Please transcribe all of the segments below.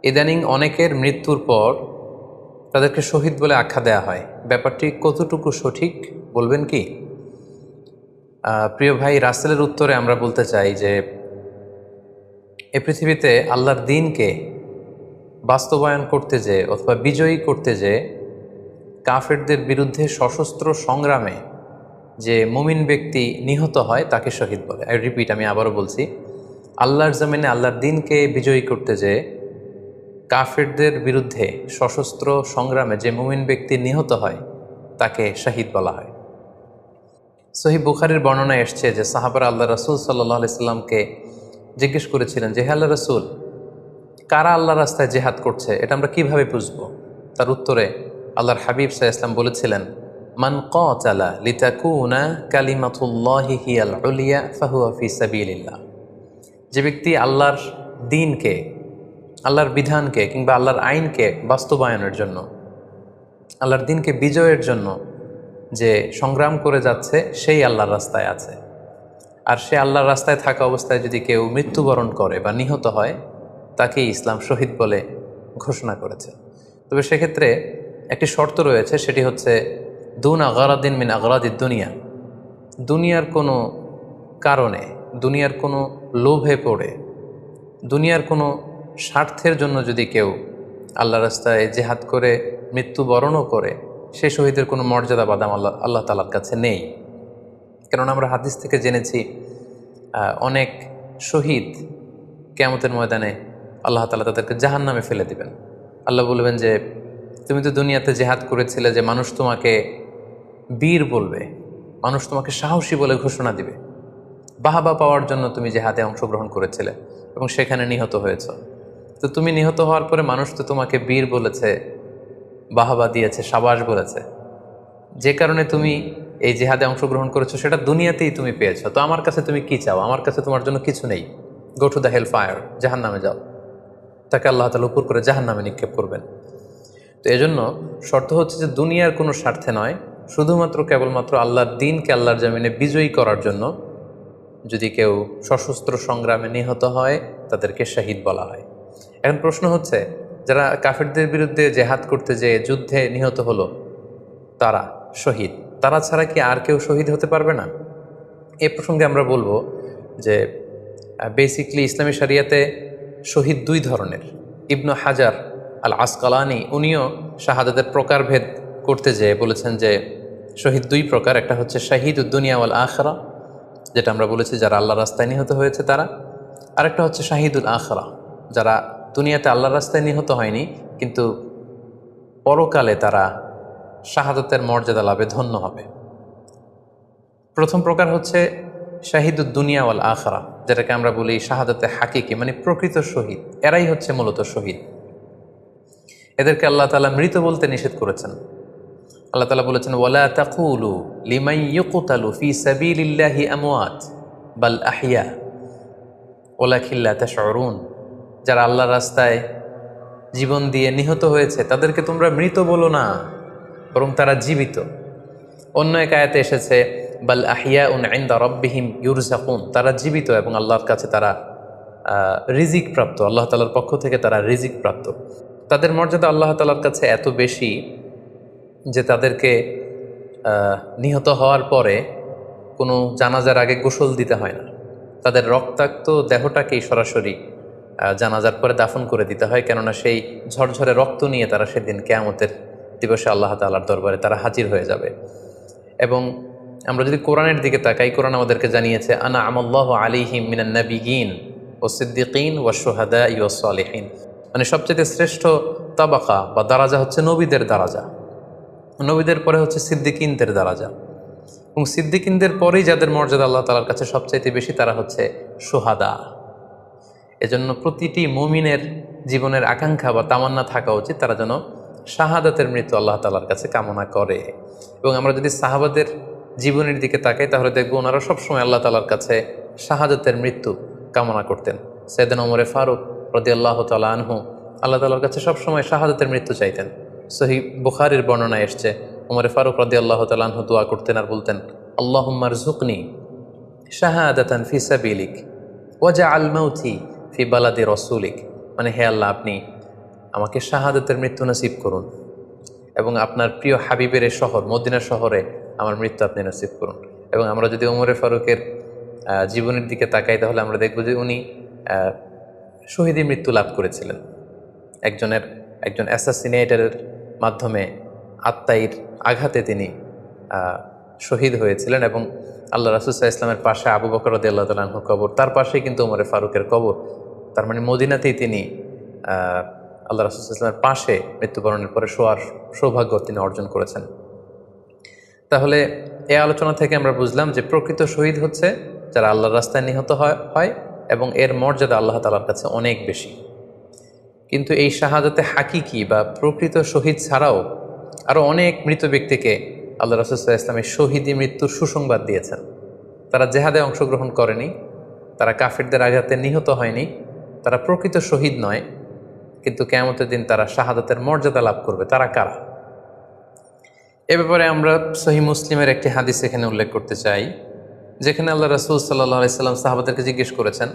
ইদানিং অনেকের মৃত্যুর পর তাদেরকে শহীদ বলে আখ্যা দেয়া হয়। ব্যাপারটি কতটুকু সঠিক বলবেন কি? প্রিয় ভাই, রাসেলের উত্তরে আমরা বলতে চাই যে এ পৃথিবীতে আল্লাহর দ্বীনকে বাস্তবায়ন করতে যেয়ে অথবা বিজয়ী করতে যেয়ে কাফেরদের বিরুদ্ধে সশস্ত্র সংগ্রামে যে মুমিন ব্যক্তি নিহত হয় তাকে শহীদ বলে। আমি আবারও বলছি, আল্লাহর জমিনে আল্লাহর দ্বীনকে বিজয়ী করতে যেয়ে কাফেরদের বিরুদ্ধে সশস্ত্র সংগ্রামে যে মুমিন ব্যক্তি নিহত হয় তাকে শহীদ বলা হয়। সহিহ বুখারীর বর্ণনায় এসছে যে সাহাবারা আল্লাহ রাসূল সাল্লাল্লাহু আলাইহি সাল্লামকে জিজ্ঞেস করেছিলেন যে, হে আল্লাহ রাসূল, কারা আল্লাহর রাস্তায় জেহাদ করছে এটা আমরা কিভাবে বুঝবো? তার উত্তরে আল্লাহর হাবিব সাল্লাল্লাহু আলাইহি ওয়াসাল্লাম বলেছিলেন, মান কাতালা লিতাকুনা কালিমাতুল্লাহি হিয়াল উলিয়া ফাহুয়া ফি সাবিলিল্লাহ। যে ব্যক্তি আল্লাহর দ্বীনকে, আল্লাহর বিধানকে কিংবা আল্লাহর আইনকে বাস্তবায়নের জন্য, আল্লাহর দ্বীনকে বিজয়ের জন্য যে সংগ্রাম করে যাচ্ছে সেই আল্লাহর রাস্তায় আছে। আর সে আল্লাহর রাস্তায় থাকা অবস্থায় যদি কেউ মৃত্যুবরণ করে বা নিহত হয় তাকেই ইসলাম শহীদ বলে ঘোষণা করেছে। তবে সেক্ষেত্রে একটি শর্ত রয়েছে, সেটি হচ্ছে দুন আগারাদিন মিন আগারাদিদ দুনিয়া। দুনিয়ার কোনো কারণে, দুনিয়ার কোনো লোভে পড়ে, দুনিয়ার কোনো স্বার্থের জন্য যদি কেউ আল্লাহ রাস্তায় জেহাদ করে মৃত্যুবরণও করে, সে শহীদের কোনো মর্যাদা বাদাম আল্লাহ তাআলার কাছে নেই। কেননা আমরা হাদিস থেকে জেনেছি অনেক শহীদ কিয়ামতের ময়দানে আল্লাহ তাআলা তাদেরকে জাহান্নামে ফেলে দিবেন। আল্লাহ বলবেন যে, তুমি তো দুনিয়াতে জেহাদ করেছিলে যে মানুষ তোমাকে বীর বলবে, মানুষ তোমাকে সাহসী বলে ঘোষণা দিবে, বাহাবা পাওয়ার জন্য তুমি জেহাদে অংশগ্রহণ করেছিলে এবং সেখানে নিহত হয়েছ। তো তুমি নিহত হওয়ার পরে মানুষ তো তোমাকে বীর বলেছে, বাহাবা দিয়েছে, সাবাস বলেছে, যে কারণে তুমি এই জেহাদে অংশগ্রহণ করেছো সেটা দুনিয়াতেই তুমি পেয়েছো। তো আমার কাছে তুমি কি চাও? আমার কাছে তোমার জন্য কিছু নেই। Go to the hell fire, জাহান নামে যাও। তাকে আল্লাহ তাআলা উপর করে জাহান নামে নিক্ষেপ করবেন। তো এজন্য শর্ত হচ্ছে যে দুনিয়ার কোনো স্বার্থে নয়, শুধুমাত্র কেবলমাত্র আল্লাহর দ্বীনকে আল্লাহর জমিনে বিজয়ী করার জন্য যদি কেউ সশস্ত্র সংগ্রামে নিহত হয় তাদেরকে শহীদ বলা হয়। এখন প্রশ্ন হচ্ছে, যারা কাফেরদের বিরুদ্ধে জেহাদ করতে যেয়ে যুদ্ধে নিহত হলো তারা শহীদ, তারা ছাড়া কি আর কেউ শহীদ হতে পারবে না? এ প্রসঙ্গে আমরা বলবো যে বেসিকলি ইসলামী শরিয়াতে শহীদ দুই ধরনের। ইবনু হাজার আল আসকালানি উনিও শাহাদাতের প্রকারভেদ করতে যেয়ে বলেছেন যে শহীদ দুই প্রকার। একটা হচ্ছে শাহিদুদ দুনিয়া ওয়াল আখিরা, যেটা আমরা বলেছি যারা আল্লাহর রাস্তায় নিহত হয়েছে তারা। আরেকটা হচ্ছে শাহিদুল আখিরা, যারা দুনিয়াতে আল্লাহর রাস্তায় নিহত হয়নি কিন্তু পরকালে তারা শাহাদাতের মর্যাদা লাভে ধন্য হবে। প্রথম প্রকার হচ্ছে শাহিদুদ দুনিয়া ওয়াল আখিরা, যেটাকে আমরা বলি শাহাদাতে হাকিকি, মানে প্রকৃত শহীদ। এরাই হচ্ছে মূলত শহীদ। এদেরকে আল্লাহ তাআলা মৃত বলতে নিষেধ করেছেন। আল্লাহ তাআলা বলেছেন, ওয়ালা তাকুলু লিমান ইউকতালু ফি সাবিলিল্লাহি আমওয়াত বাল আহইয়া ওয়ালাকিন লা তাশউরুন। যারা আল্লাহর রাস্তায় জীবন দিয়ে নিহত হয়েছে তাদেরকে তোমরা মৃত বলো না, বরং তারা জীবিত। অন্য এক আয়াতে এসেছে, বাল আহিয়াউন ইনদা রাব্বিহিম ইউরযাকুন, তারা জীবিত এবং আল্লাহর কাছে তারা রিজিক প্রাপ্ত, আল্লাহ তাআলার পক্ষ থেকে তারা রিজিক প্রাপ্ত। তাদের মর্যাদা আল্লাহ তাআলার কাছে এত বেশি যে তাদেরকে নিহত হওয়ার পরে কোনো জানাজার আগে গোসল দিতে হয় না। তাদের রক্তাক্ত দেহটাকেই সরাসরি জানাজার পরে দাফন করে দিতে হয়, কেননা সেই ঝরঝরে রক্ত নিয়ে তারা সেদিন কিয়ামতের দিবসে আল্লাহ তাআলার দরবারে তারা হাজির হয়ে যাবে। এবং আমরা যদি কোরআনের দিকে তাকাই, কোরআন আমাদেরকে জানিয়েছে, আনা আমাল্লাহু আলাইহিম মিনান নাবিয়িন ওয়াস সিদ্দিকিন ওয়াশ শুহাদাই ওয়াস সালিহিন, মানে সবচেয়ে শ্রেষ্ঠ তাবাকা বা দারাজা হচ্ছে নবীদের দারাজা, নবীদের পরে হচ্ছে সিদ্দিকিনদের দারাজা, এবং সিদ্দিকিনদের পরেই যাদের মর্যাদা আল্লাহ তাআলার কাছে সবচাইতে বেশি তারা হচ্ছে শুহাদা। এজন্য প্রতিটি মুমিনের জীবনের আকাঙ্ক্ষা বা তামান্না থাকা উচিত তারা যেন শাহাদাতের মৃত্যু আল্লাহ তাআলার কাছে কামনা করে। এবং আমরা যদি সাহাবাদের জীবনের দিকে তাকাই তাহলে দেখব ওনারা সবসময় আল্লাহ তাআলার কাছে শাহাদাতের মৃত্যু কামনা করতেন। সাইয়েদনা ওমর ফারুক রাদিয়াল্লাহু তাআলা আনহু আল্লাহ তাআলার কাছে সবসময় শাহাদাতের মৃত্যু চাইতেন। সহিহ বুখারীর বর্ণনায় এসছে, ওমর ফারুক রাদিয়াল্লাহু তাআলা আনহু দোয়া করতেন আর বলতেন, আল্লাহুম্মা রযুকনি শাহাদাতান ফি সাবিলিক ওয়াজআল মাউতি ফি বালাদি রাসূলিক, মানে হে আল্লাহ, আপনি আমাকে শাহাদাতের মৃত্যু নসিব করুন এবং আপনার প্রিয় হাবিবের এই শহর মদিনা শহরে আমার মৃত্যু আপনি নসিব করুন। এবং আমরা যদি ওমরে ফারুকের জীবনের দিকে তাকাই তাহলে আমরা দেখব যে উনি শহীদি মৃত্যু লাভ করেছিলেন। একজন অ্যাসাসিনেটরের মাধ্যমে আত্মাইর আঘাতে তিনি শহীদ হয়েছিলেন এবং আল্লাহ রাসূল সাল্লাল্লাহু আলাইহি ওয়াসাল্লামের পাশে আবু বকর রাদিয়াল্লাহু তাআলা আনহুর কবর, তার পাশেই কিন্তু ওমরে ফারুকের কবর। তার মানে মদিনাতেই তিনি আল্লাহ রাসূল সাল্লাল্লাহু আলাইহি ওয়াসাল্লামের পাশে মৃত্যুবরণের পরে শোয়ার সৌভাগ্য তিনি অর্জন করেছেন। তাহলে এই আলোচনা থেকে আমরা বুঝলাম যে প্রকৃত শহীদ হচ্ছে যারা আল্লাহর রাস্তায় নিহত হয় এবং এর মর্যাদা আল্লাহ তাআলার কাছে অনেক বেশি। কিন্তু এই শাহাদাতে হাকিকি বা প্রকৃত শহীদ ছাড়াও আরও অনেক মৃত ব্যক্তিকে আল্লাহ রাসূল সাল্লাল্লাহু আলাইহি ওয়াসাল্লাম শহীদি মৃত্যুর সুসংবাদ দিয়েছেন। তারা জেহাদে অংশগ্রহণ করেনি, তারা কাফিরদের আঘাতে নিহত হয়নি, তারা প্রকৃত শহীদ নয়, কিন্তু কিয়ামতের দিন তারা শাহাদাতের মর্যাদা লাভ করবে। তারা কারা? এ ব্যাপারে আমরা সহিহ মুসলিমের একটি হাদিস এখানে উল্লেখ করতে চাই, যেখানে আল্লাহ রাসূল সাল্লাল্লাহু আলাইহি ওয়াসাল্লাম সাহাবাদেরকে জিজ্ঞেস করেছেন,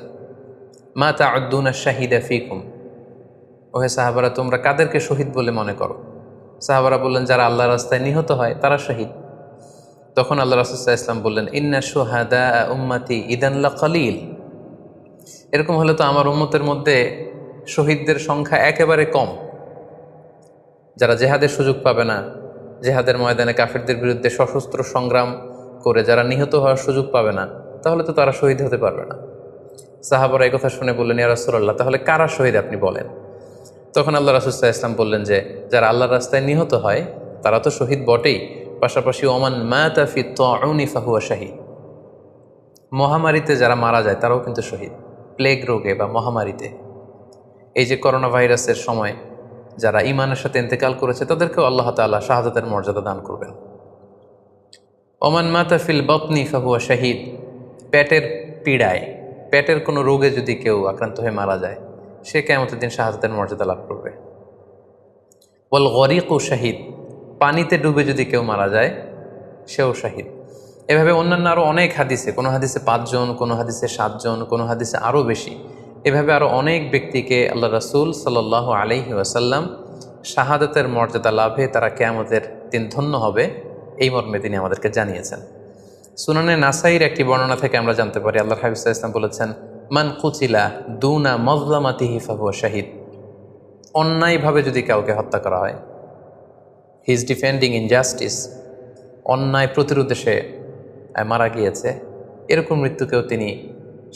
মা তা'উদ্দুনা শাহিদা ফীকুম, ওহে সাহাবারা তোমরা কাদেরকে শহীদ বলে মনে করো? সাহাবারা বললেন, যারা আল্লাহর রাস্তায় নিহত হয় তারা শহীদ। তখন আল্লাহ রাসূল সাল্লাল্লাহু আলাইহি ওয়াসাল্লাম বললেন, ইন্না শুহাদা উম্মতি ইদান লাকালিল, এরকম হলে তো আমার উম্মতের মধ্যে শহীদদের সংখ্যা একেবারে কম। যারা জেহাদের সুযোগ পাবে না, জেহাদের ময়দানে কাফিরদের বিরুদ্ধে সশস্ত্র সংগ্রাম করে যারা নিহত হওয়ার সুযোগ পাবে না, তাহলে তো তারা শহীদ হতে পারবে না। সাহাবারা এই কথা শুনে বললেন, ইয়া রাসূলুল্লাহ, তাহলে কারা শহীদ আপনি বলেন। তখন আল্লাহ রাসূল সাল্লাল্লাহু আলাইহি ওয়াসাল্লাম বললেন যে যারা আল্লাহর রাস্তায় নিহত হয় তারা তো শহীদ বটেই, পাশাপাশি ওমান মাতা ফি তাউনি ফাহুয়া শাহীদ, মহামারীতে যারা মারা যায় তারাও কিন্তু শহীদ। প্লেগ রোগে বা মহামারীতে, এই যে করোনা ভাইরাসের সময় যারা ঈমানের সাথে ইন্তেকাল করেছে তাদেরকেও আল্লাহ তাআলা শাহাদাতের মর্যাদা দান করবেন। ওমান মাতা ফিল বাতনি ফাহুয়া শাহীদ, পেটের পীড়ায়, পেটের কোনো রোগে যদি কেউ আক্রান্ত হয়ে মারা যায় সে কিয়ামতের দিন শাহাদাতের মর্যাদা লাভ করবে। ওয়াল গরিকু শাহীদ, পানিতে ডুবে যদি কেউ মারা যায় সেও শাহীদ। এভাবে অন্যান্য আরও অনেক হাদিসে, কোনো হাদিসে 5 জন, কোনো হাদিসে 7 জন, কোনো হাদিসে আরও বেশি, এভাবে আরও অনেক ব্যক্তিকে আল্লাহ রাসূল সাল্লাল্লাহু আলাইহি ওয়াসাল্লাম শাহাদাতের মর্যাদা লাভে তারা কিয়ামতের দিন ধন্য হবে এই মর্মে তিনি আমাদেরকে জানিয়েছেন। সুনানে নাসাইর একটি বর্ণনা থেকে আমরা জানতে পারি, আল্লাহর হাবিব সাল্লাল্লাহু আলাইহি ওয়াসাল্লাম বলেছেন, মান কুতিলা দুনা মাজলামাতিহি ফাহুয়া শাহীদ, অন্যায়ভাবে যদি কাউকে হত্যা করা হয়, হি ইজ ডিফেন্ডিং ইনজাস্টিস, অন্যায় প্রতিরোধে সে মারা গিয়েছে, এরকম মৃত্যুকেও তিনি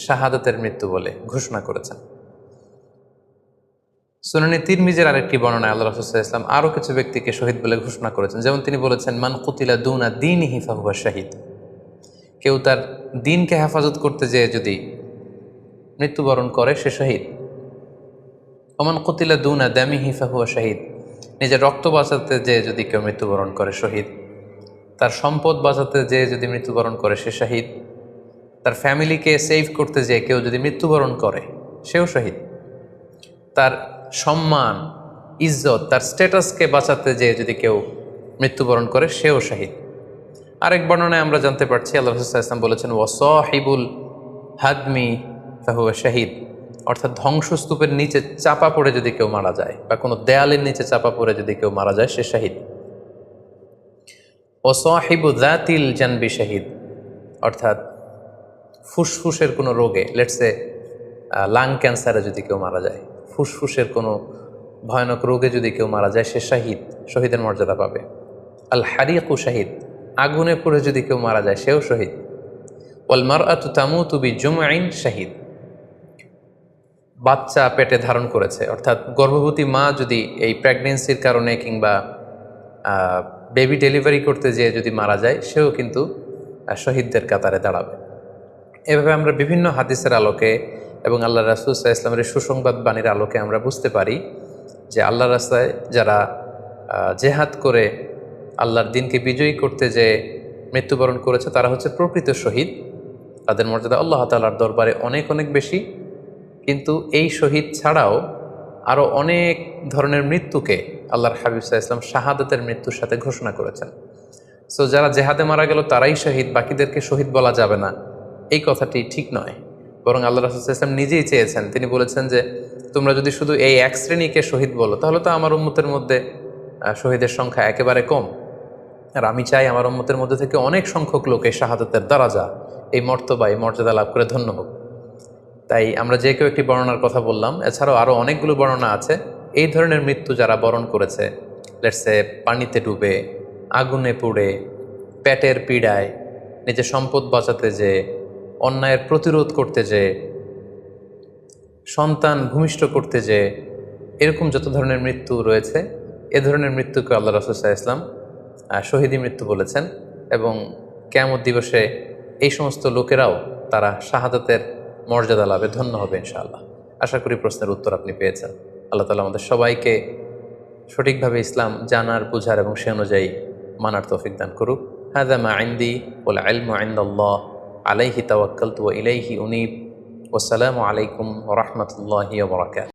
শাহাদাতের মৃত্যু বলে ঘোষণা করেছেন। সুনানে তিরমিজির আরেকটি বর্ণনায় আল্লাহ রাসূল সাল্লাল্লাহু আলাইহি ওয়াসাল্লাম আরও কিছু ব্যক্তিকে শহীদ বলে ঘোষণা করেছেন। যেমন তিনি বলেছেন, মান কুতিলা দুনা দীনিহি ফাহুয়া শাহীদ, কেউ তার দিনকে হেফাজত করতে যেয়ে যদি মৃত্যুবরণ করে সে শহীদ। ওমান কুতিলা দুনা দামিহি ফাহুয়া শাহীদ, নিজের রক্ত বাঁচাতে যেয়ে যদি কেউ মৃত্যুবরণ করে শহীদ। তার সম্পদ বাঁচাতে যেয়ে যদি মৃত্যুবরণ করে সে শহীদ। তার ফ্যামিলিকে সেভ করতে যেয়ে কেউ যদি মৃত্যুবরণ করে সেও শহীদ। তার সম্মান, ইজ্জত, তার স্ট্যাটাসকে বাঁচাতে যেয়ে যদি কেউ মৃত্যুবরণ করে সেও শহীদ। আরেক বর্ণনায় আমরা জানতে পারছি, আল্লাহ রাসূল সাল্লাল্লাহু আলাইহি ওয়াসাল্লাম বলেছেন, ওয়াসাহিবুল হাদমি ফাহুয়া শাহীদ, অর্থাৎ ধ্বংসস্তূপের নিচে চাপা পড়ে যদি কেউ মারা যায় বা কোনো দেয়ালের নিচে চাপা পড়ে যদি কেউ মারা যায় সে শহীদ। ওয়াসাহিবু যাতিল জানবি শাহীদ, অর্থাৎ ফুসফুসের কোনো রোগে, লেটসে লাং ক্যান্সারে যদি কেউ মারা যায়, ফুসফুসের কোনো ভয়ানক রোগে যদি কেউ মারা যায় সে শাহীদ, শহীদের মর্যাদা পাবে। আল হারিকু শাহীদ, আগুনে পুড়ে যদি কেউ মারা যায় সেও শহীদ। ওয়াল মারআতু তামুতু বিজুমইন শাহীদ, বাচ্চা পেটে ধারণ করেছে, অর্থাৎ গর্ভবতী মা যদি এই প্রেগনেন্সির কারণে কিংবা বেবি ডেলিভারি করতে যেয়ে যদি মারা যায় সেও কিন্তু শহীদদের কাতারে দাঁড়াবে। এভাবে আমরা বিভিন্ন হাদিসের আলোকে এবং আল্লাহ রাসূল সাল্লাল্লাহু আলাইহি ওয়াসাল্লামের সুসংবাদ বাণীর আলোকে আমরা বুঝতে পারি যে আল্লাহর রাস্তায় যারা জেহাদ করে আল্লাহর দ্বীনকে বিজয়ী করতে যে মৃত্যুবরণ করেছে তারা হচ্ছে প্রকৃত শহীদ। তাদের মর্যাদা আল্লাহ তাআলার দরবারে অনেক অনেক বেশি। কিন্তু এই শহীদ ছাড়াও আরও অনেক ধরনের মৃত্যুকে আল্লাহর হাবিব সাল্লাল্লাহু আলাইহি ওয়াসাল্লাম শাহাদাতের মৃত্যুর সাথে ঘোষণা করেছেন। সো যারা জেহাদে মারা গেল তারাই শহীদ, বাকিদেরকে শহীদ বলা যাবে না, এই কথাটি ঠিক নয়। বরং আল্লাহ রাসূল সাল্লাল্লাহু আলাইহি ওয়াসাল্লাম নিজেই চেয়েছেন, তিনি বলেছেন যে তোমরা যদি শুধু এই এক শ্রেণীকে শহীদ বলো তাহলে তো আমার উম্মতের মধ্যে শহীদের সংখ্যা একেবারে কম। আর আমি চাই আমার উম্মতের মধ্যে থেকে অনেক সংখ্যক লোক এই শাহাদাতের দারাজা, এই মর্তবা, এই মর্যাদা লাভ করে ধন্য হোক। তাই আমরা যে কেউ একটি বর্ণনার কথা বললাম, এছাড়াও আরও অনেকগুলো বর্ণনা আছে। এই ধরনের মৃত্যু যারা বরণ করেছে, লেটসে পানিতে ডুবে, আগুনে পুড়ে, পেটের পীড়ায়, নিজের সম্পদ বাঁচাতে যে, অন্যায়ের প্রতিরোধ করতে যে, সন্তান ভূমিষ্ঠ করতে যে, এরকম যত ধরনের মৃত্যু রয়েছে, এ ধরনের মৃত্যুকে আল্লাহ রাসূল সাল্লাল্লাহু আলাইহি ওয়াসাল্লাম শহীদি মৃত্যু বলেছেন। এবং কিয়ামত দিবসে এই সমস্ত লোকেরাও তারা শাহাদাতের মর্যাদা লাভে ধন্য হবে ইনশাআল্লাহ। আশা করি প্রশ্নের উত্তর আপনি পেয়েছেন। আল্লাহ তাআলা আমাদের সবাইকে সঠিকভাবে ইসলাম জানার, বুঝার এবং সে অনুযায়ী মানার তৌফিক দান করুক। হাযা মা ইনদি ওয়াল ইলমু ইনদাল্লাহ আলাইহি তাওয়াক্কালতু ওয়া ইলাইহি উনীব। ওয়াসসালামু আলাইকুম ওয়া রাহমাতুল্লাহি ওয়া বারাকাতুহু।